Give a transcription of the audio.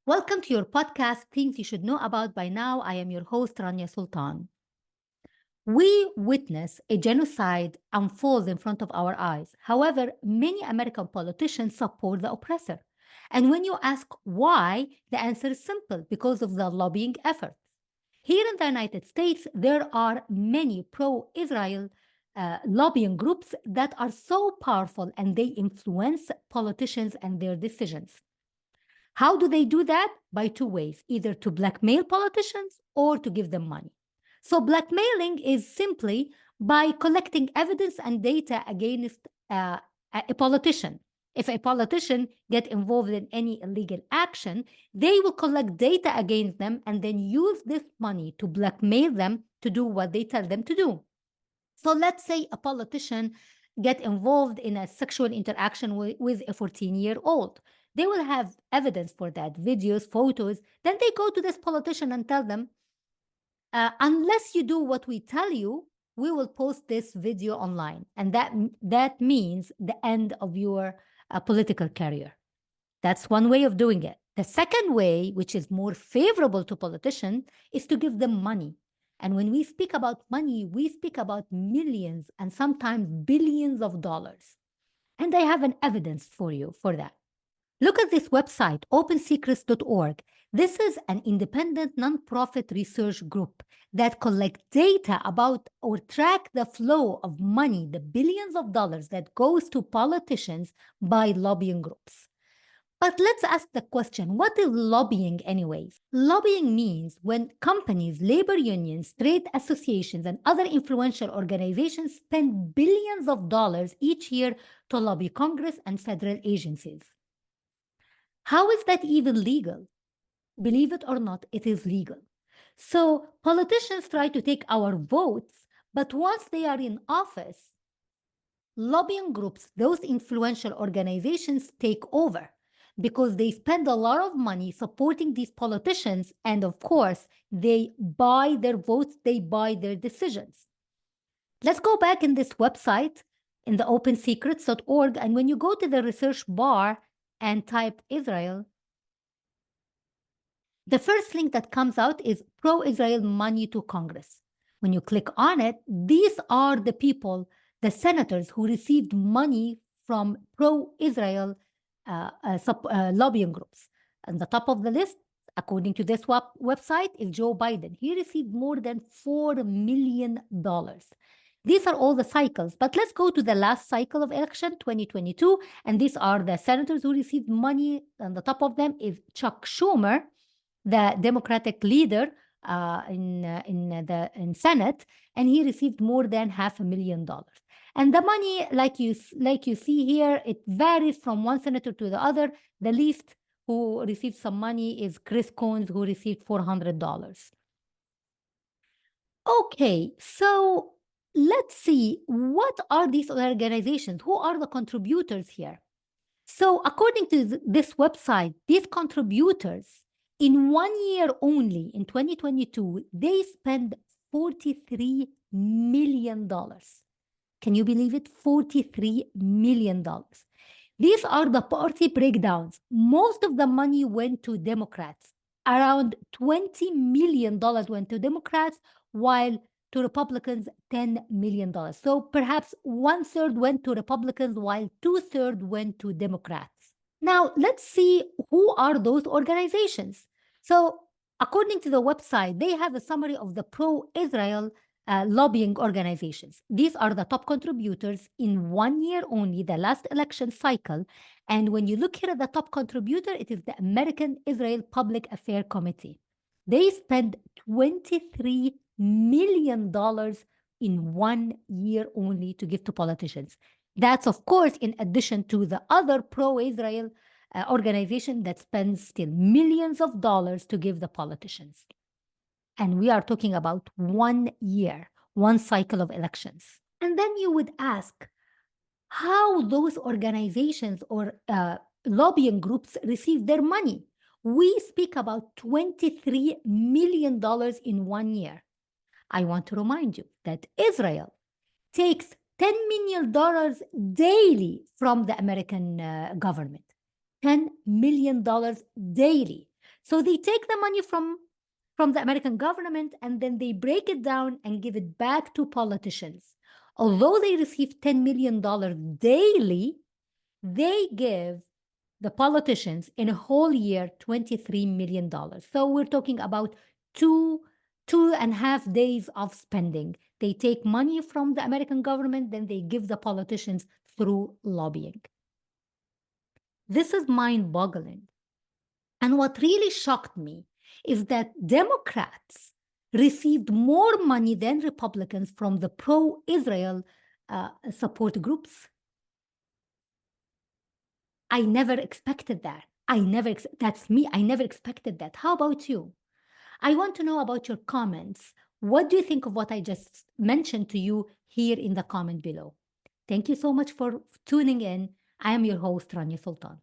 Welcome to your podcast, Things You Should Know About by Now. I am your host, Rania Sultan. We witness a genocide unfold in front of our eyes. However, many American politicians support the oppressor. And when you ask why, the answer is simple because of the lobbying efforts. Here in the United States, there are many pro Israel lobbying groups that are so powerful and they influence politicians and their decisions. How do they do that? By two ways, either to blackmail politicians or to give them money. So, blackmailing is simply by collecting evidence and data against a politician. If a politician get involved in any illegal action, they will collect data against them and then use this money to blackmail them to do what they tell them to do. So let's say a politician get involved in a sexual interaction with a 14-year-old. They will have evidence for that, videos, photos. Then they go to this politician and tell them, unless you do what we tell you, we will post this video online. And that means the end of your political career. That's one way of doing it. The second way, which is more favorable to politicians, is to give them money. And when we speak about money, we speak about millions and sometimes billions of dollars. And I have an evidence for you for that. Look at this website, opensecrets.org. This is an independent nonprofit research group that collect data about or track the flow of money, the billions of dollars that goes to politicians by lobbying groups. But let's ask the question, what is lobbying anyways? Lobbying means when companies, labor unions, trade associations, and other influential organizations spend billions of dollars each year to lobby Congress and federal agencies. How is that even legal? Believe it or not, it is legal. So politicians try to take our votes, but once they are in office, lobbying groups, those influential organizations take over because they spend a lot of money supporting these politicians. And of course, they buy their votes, they buy their decisions. Let's go back in this website in the opensecrets.org. And when you go to the research bar and type Israel, the first link that comes out is pro-Israel money to Congress. When you click on it, these are the people, the senators who received money from pro-Israel lobbying groups. And the top of the list, according to this website, is Joe Biden. He received more than $4 million. These are all the cycles, but let's go to the last cycle of election, 2022, and these are the senators who received money. And the top of them is Chuck Schumer, the Democratic leader in Senate, and he received more than $500,000. And the money, like you see here, it varies from one senator to the other. The least who received some money is Chris Coons, who received $400. Okay, so let's see, what are these organizations? Who are the contributors here? So according to this website, these contributors, in 1 year only, in 2022, they spent $43 million. Can you believe it? $43 million. These are the party breakdowns. Most of the money went to Democrats. Around $20 million went to Democrats, while to Republicans, $10 million. So perhaps 1/3 went to Republicans, while 2/3 went to Democrats. Now, let's see who are those organizations. So according to the website, they have a summary of the pro-Israel lobbying organizations. These are the top contributors in 1 year only, the last election cycle. And when you look here at the top contributor, it is the American Israel Public Affairs Committee. They spend $23 million in 1 year only to give to politicians. That's, of course, in addition to the other pro-Israel organization that spends still millions of dollars to give the politicians. And we are talking about 1 year, one cycle of elections. And then you would ask how those organizations or lobbying groups receive their money. We speak about $23 million in 1 year. I want to remind you that Israel takes $10 million daily from the American government. $10 million daily. So they take the money from the American government and then they break it down and give it back to politicians. Although they receive $10 million daily, they give the politicians in a whole year $23 million. So we're talking about two and a half days of spending. They take money from the American government, then they give the politicians through lobbying. This is mind-boggling. And what really shocked me is that Democrats received more money than Republicans from the pro-Israel support groups. I never expected that. That's me. I never expected that. How about you? I want to know about your comments. What do you think of what I just mentioned to you here in the comment below? Thank you so much for tuning in. I am your host, Rania Sultan.